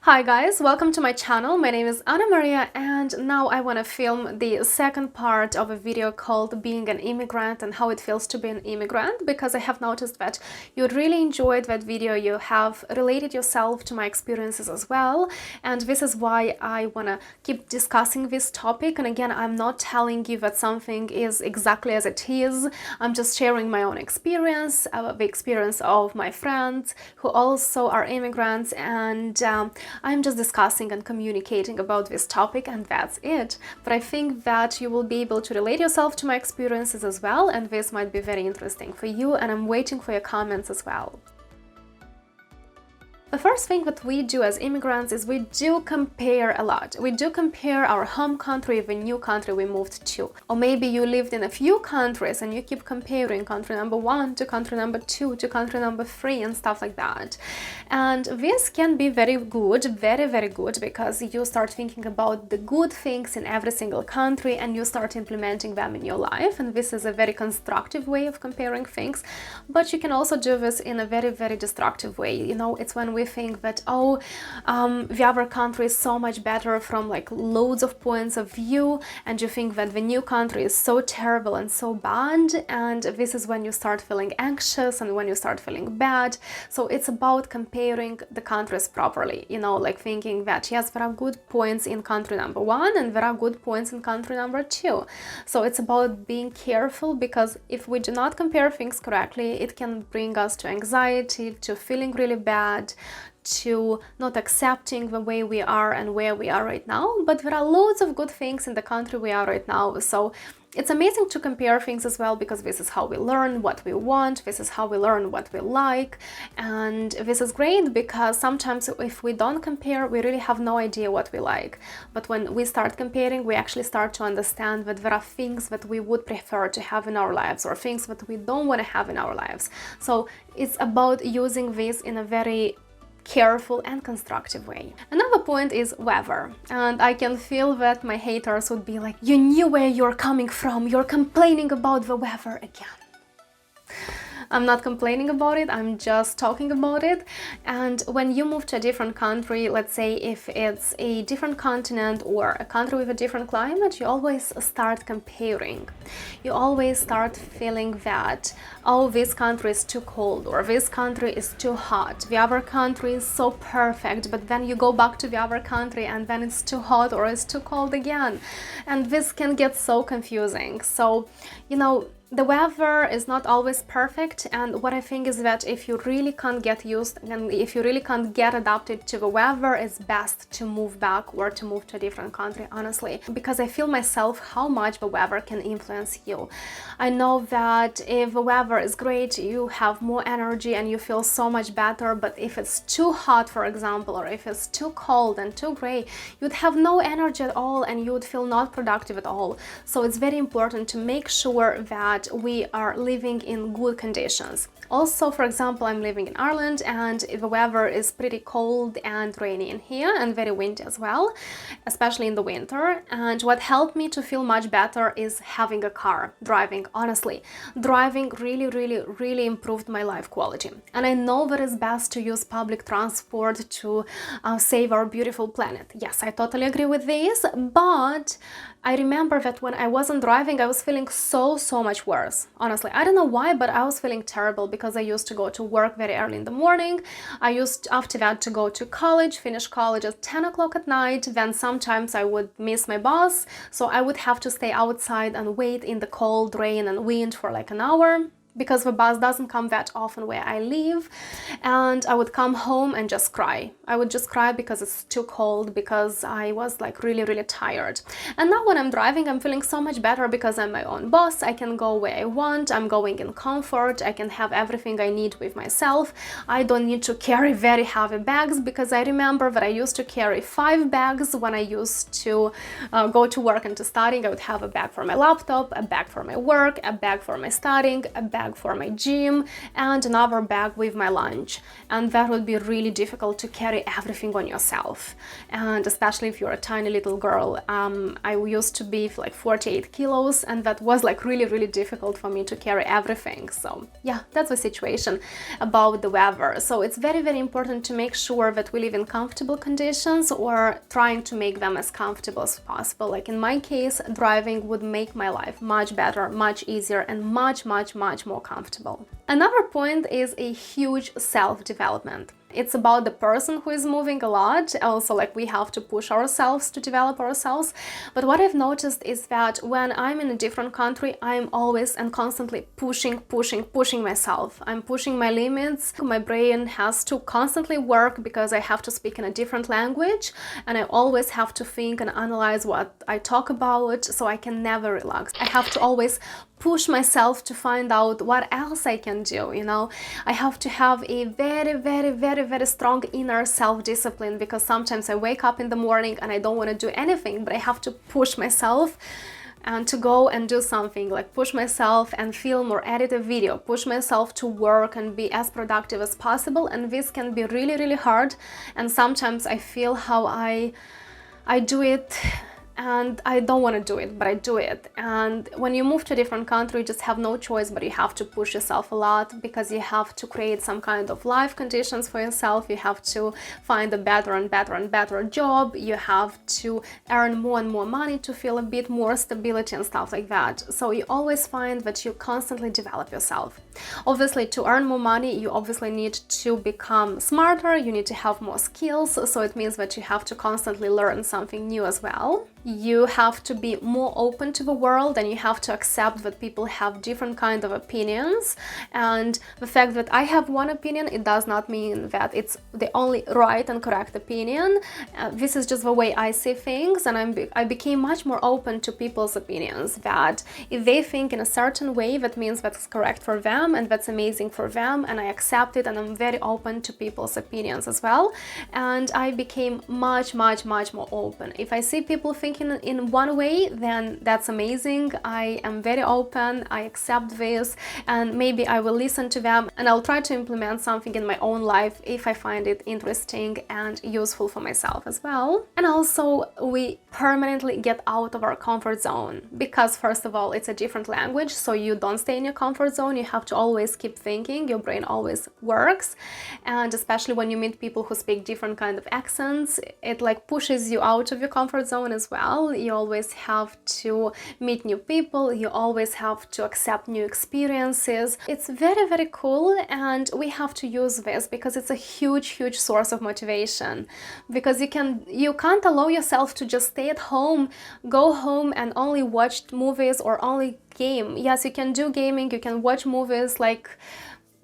Hi guys, welcome to my channel. My name is Anna Maria and now I want to film the second part of a video called Being an Immigrant and how it feels to be an immigrant, because I have noticed that you really enjoyed that video. You have related yourself to my experiences as well, and this is why I want to keep discussing this topic. And again, I'm not telling you that something is exactly as it is. I'm just sharing my own experience, the experience of my friends who also are immigrants, and I'm just discussing and communicating about this topic, and that's it. But I think that you will be able to relate yourself to my experiences as well, and this might be very interesting for you, and I'm waiting for your comments as well. The first thing that we do as immigrants is we do compare a lot. We do compare our home country with a new country we moved to. Or maybe you lived in a few countries and you keep comparing country number 1 to country number 2 to country number 3 and stuff like that. And this can be very good, very good, because you start thinking about the good things in every single country and you start implementing them in your life. And this is a very constructive way of comparing things. But you can also do this in a very destructive way. You know, it's when we think that, the other country is so much better from like loads of points of view, and you think that the new country is so terrible and so bad, and this is when you start feeling anxious and when you start feeling bad. So it's about comparing the countries properly, you know, like thinking that yes, there are good points in country number 1 and there are good points in country number 2. So it's about being careful, because if we do not compare things correctly, it can bring us to anxiety, to feeling really bad, to not accepting the way we are and where we are right now. But there are loads of good things in the country we are right now. So it's amazing to compare things as well, because this is how we learn what we want, this is how we learn what we like, and this is great because sometimes if we don't compare, we really have no idea what we like. But when we start comparing, we actually start to understand that there are things that we would prefer to have in our lives or things that we don't want to have in our lives. So it's about using this in a very careful and constructive way. Another point is weather, and I can feel that my haters would be like, you knew where you're coming from, you're complaining about the weather again. I'm not complaining about it, I'm just talking about it. And when you move to a different country, let's say if it's a different continent or a country with a different climate, you always start comparing. You always start feeling that, oh, this country is too cold, or this country is too hot, the other country is so perfect, but then you go back to the other country and then it's too hot or it's too cold again. And this can get so confusing. So, you know, the weather is not always perfect, and what I think is that if you really can't get used and if you really can't get adapted to the weather, it's best to move back or to move to a different country, honestly, because I feel myself how much the weather can influence you. I know that if the weather is great, you have more energy and you feel so much better, but if it's too hot, for example, or if it's too cold and too gray, you'd have no energy at all and you would feel not productive at all. So it's very important to make sure that we are living in good conditions. Also, for example, I'm living in Ireland and the weather is pretty cold and rainy in here and very windy as well, especially in the winter. And what helped me to feel much better is having a car, driving. Honestly, driving really improved my life quality. And I know that it's best to use public transport to save our beautiful planet. Yes, I totally agree with this, but I remember that when I wasn't driving, I was feeling so much worse. Honestly, I don't know why, but I was feeling terrible because I used to go to work very early in the morning. I used after that to go to college, finish college at 10 o'clock at night. Then sometimes I would miss my bus, so I would have to stay outside and wait in the cold, rain and wind for like an hour, because the bus doesn't come that often where I live. And I would come home and just cry. I would just cry because it's too cold, because I was like really tired. And now when I'm driving, I'm feeling so much better because I'm my own boss. I can go where I want, I'm going in comfort, I can have everything I need with myself. I don't need to carry very heavy bags, because I remember that I used to carry 5 bags when I used to go to work and to studying. I would have a bag for my laptop, a bag for my work, a bag for my studying, a bag bag for my gym and another bag with my lunch, and that would be really difficult to carry everything on yourself. And especially if you're a tiny little girl. I used to be like 48 kilos, and that was like really difficult for me to carry everything. So yeah, that's the situation about the weather. So it's very important to make sure that we live in comfortable conditions, or trying to make them as comfortable as possible. Like in my case, driving would make my life much better, much easier, and much more comfortable. Another point is a huge self-development. It's about the person who is moving a lot. Also, like, we have to push ourselves to develop ourselves. But what I've noticed is that when I'm in a different country, I'm always and constantly pushing myself. I'm pushing my limits. My brain has to constantly work because I have to speak in a different language, and I always have to think and analyze what I talk about, so I can never relax. I have to always push myself to find out what else I can do, you know. I have to have a very strong inner self-discipline, because sometimes I wake up in the morning and I don't want to do anything, but I have to push myself and to go and do something, like push myself and film or edit a video, push myself to work and be as productive as possible. And this can be really hard, and sometimes I feel how I do it and I don't want to do it, but I do it. And when you move to a different country, you just have no choice, but you have to push yourself a lot, because you have to create some kind of life conditions for yourself. You have to find a better and better job. You have to earn more and more money to feel a bit more stability and stuff like that. So you always find that you constantly develop yourself. Obviously, to earn more money, you obviously need to become smarter. You need to have more skills. So it means that you have to constantly learn something new as well. You have to be more open to the world, and you have to accept that people have different kind of opinions. And the fact that I have one opinion, it does not mean that it's the only right and correct opinion. This is just the way I see things, and I became much more open to people's opinions, that if they think in a certain way, that means that's correct for them and that's amazing for them, and I accept it, and I'm very open to people's opinions as well. And I became much more open. If I see people thinking in one way, then that's amazing. I am very open, I accept this, and maybe I will listen to them, and I'll try to implement something in my own life if I find it interesting and useful for myself as well. And also, we permanently get out of our comfort zone, because first of all, it's a different language, so you don't stay in your comfort zone. You have to always keep thinking. Your brain always works, and especially when you meet people who speak different kind of accents, it like pushes you out of your comfort zone as well. You always have to meet new people, you always have to accept new experiences. It's very cool, and we have to use this, because it's a huge source of motivation. Because you can't allow yourself to just stay at home, go home and only watch movies or only game. Yes, you can do gaming, you can watch movies like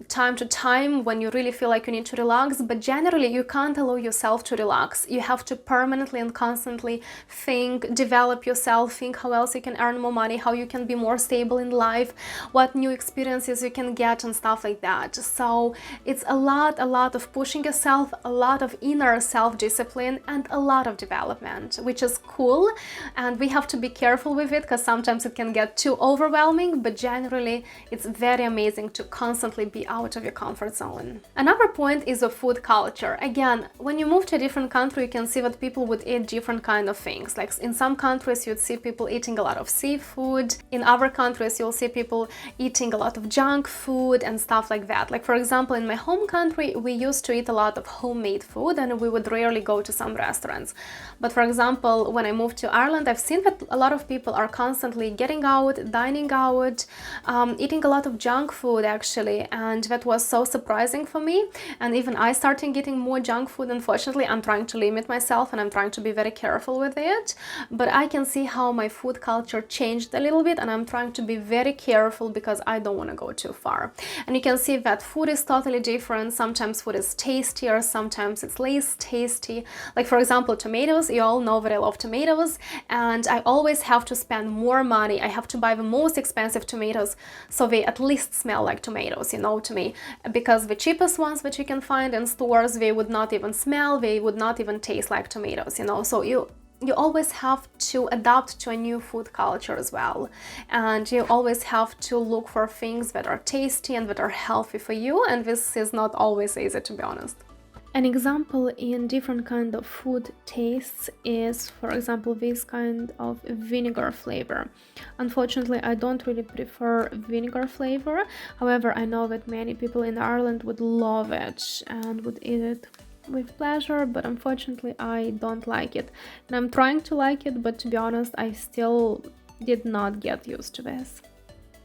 time to time when you really feel like you need to relax, but generally you can't allow yourself to relax. You have to permanently and constantly think, develop yourself, think how else you can earn more money, how you can be more stable in life, what new experiences you can get and stuff like that. So it's a lot of pushing yourself, a lot of inner self-discipline, and a lot of development, which is cool. And we have to be careful with it, because sometimes it can get too overwhelming, but generally it's very amazing to constantly be out of your comfort zone. Another point is the food culture. Again, when you move to a different country, you can see that people would eat different kind of things. Like in some countries, you'd see people eating a lot of seafood. In other countries, you'll see people eating a lot of junk food and stuff like that. Like, for example, in my home country, we used to eat a lot of homemade food, and we would rarely go to some restaurants. But for example, when I moved to Ireland, I've seen that a lot of people are constantly getting out, dining out, eating a lot of junk food actually, and that was so surprising for me. And even I started getting more junk food. Unfortunately, I'm trying to limit myself, and I'm trying to be very careful with it, but I can see how my food culture changed a little bit, and I'm trying to be very careful because I don't want to go too far. And you can see that food is totally different. Sometimes food is tastier, sometimes it's less tasty. Like, for example, tomatoes. You all know that I love tomatoes, and I always have to spend more money. I have to buy the most expensive tomatoes, so they at least smell like tomatoes, you know, to me, because the cheapest ones that you can find in stores, they would not even smell, they would not even taste like tomatoes, you know. So you always have to adapt to a new food culture as well, and you always have to look for things that are tasty and that are healthy for you, and this is not always easy, to be honest. An example in different kind of food tastes is, for example, this kind of vinegar flavor. Unfortunately, I don't really prefer vinegar flavor. However, I know that many people in Ireland would love it and would eat it with pleasure, but unfortunately I don't like it. And I'm trying to like it, but to be honest, I still did not get used to this.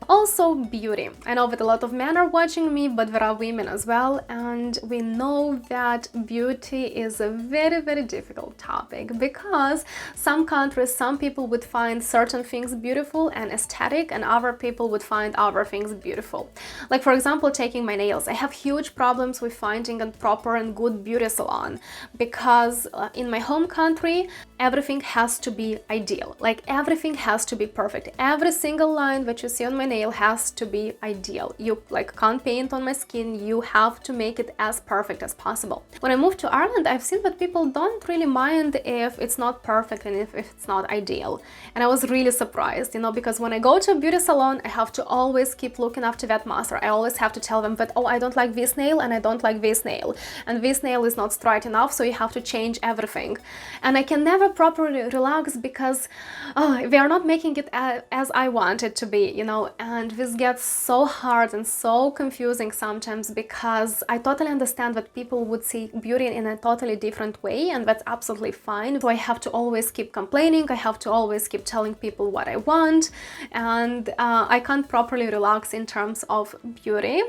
Also, beauty. I know that a lot of men are watching me, but there are women as well, and we know that beauty is a very, very difficult topic, because some countries, some people would find certain things beautiful and aesthetic, and other people would find other things beautiful. Like, for example, taking my nails. I have huge problems with finding a proper and good beauty salon, because in my home country, everything has to be ideal. Like, everything has to be perfect. Every single line that you see on my nail has to be ideal. You can't paint on my skin, you have to make it as perfect as possible. When I moved to Ireland, I've seen that people don't really mind if it's not perfect and if it's not ideal. And I was really surprised, because when I go to a beauty salon, I have to always keep looking after that master. I always have to tell them that, oh, I don't like this nail and I don't like this nail, and this nail is not straight enough, so you have to change everything. And I can never properly relax because they are not making it as I want it to be, and this gets so hard and so confusing sometimes, because I totally understand that people would see beauty in a totally different way, and that's absolutely fine. So I have to always keep complaining, I have to always keep telling people what I want, and I can't properly relax in terms of beauty.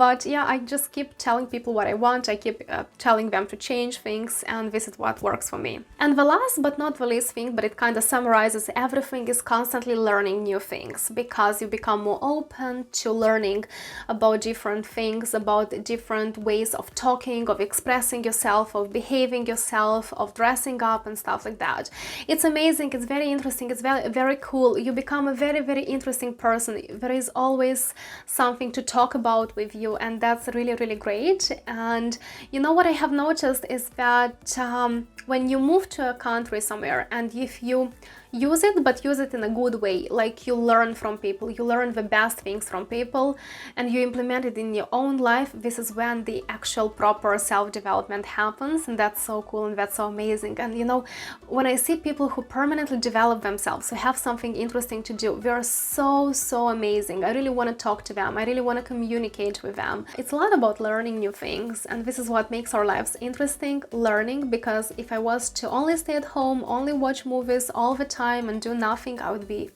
But yeah, I just keep telling people what I want, I keep telling them to change things, and this is what works for me. And the last but not the least thing, but it kind of summarizes everything, is constantly learning new things, because you become more open to learning about different things, about different ways of talking, of expressing yourself, of behaving yourself, of dressing up and stuff like that. It's amazing, it's very interesting, it's very, very cool. You become a very, very interesting person. There is always something to talk about with you, and that's really, really great. And what I have noticed is that when you move to a country somewhere, and if you use it, but use it in a good way, like you learn from people, you learn the best things from people, and you implement it in your own life, this is when the actual proper self-development happens, and that's so cool and that's so amazing. And when I see people who permanently develop themselves, who have something interesting to do, they are so, so amazing. I really want to talk to them, I really want to communicate with them. It's a lot about learning new things, and this is what makes our lives interesting, learning, because if I was to only stay at home, only watch movies all the time and do nothing, I would be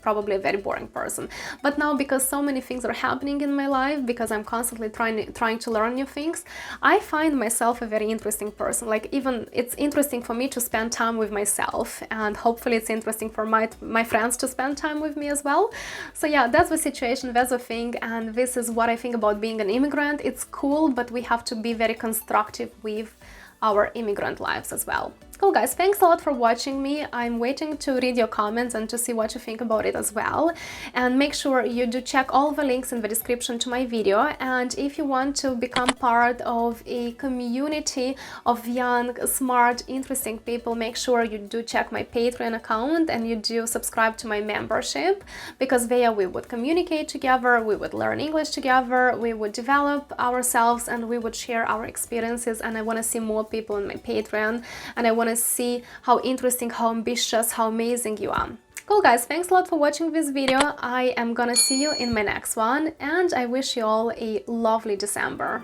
probably a very boring person. But now, because so many things are happening in my life, because I'm constantly trying to learn new things, I find myself a very interesting person. Like, even it's interesting for me to spend time with myself, and hopefully it's interesting for my friends to spend time with me as well. So yeah, that's the situation, that's the thing, and this is what I think about being an immigrant. It's cool, but we have to be very constructive with our immigrant lives as well. Cool, guys, thanks a lot for watching me. I'm waiting to read your comments and to see what you think about it as well. And make sure you do check all the links in the description to my video. And if you want to become part of a community of young, smart, interesting people, make sure you do check my Patreon account and you do subscribe to my membership, because there we would communicate together, we would learn English together, we would develop ourselves, and we would share our experiences. And I want to see more people on my Patreon, and I want to see how interesting, how ambitious, how amazing you are. Cool, guys, thanks a lot for watching this video. I am gonna see you in my next one, and I wish you all a lovely December.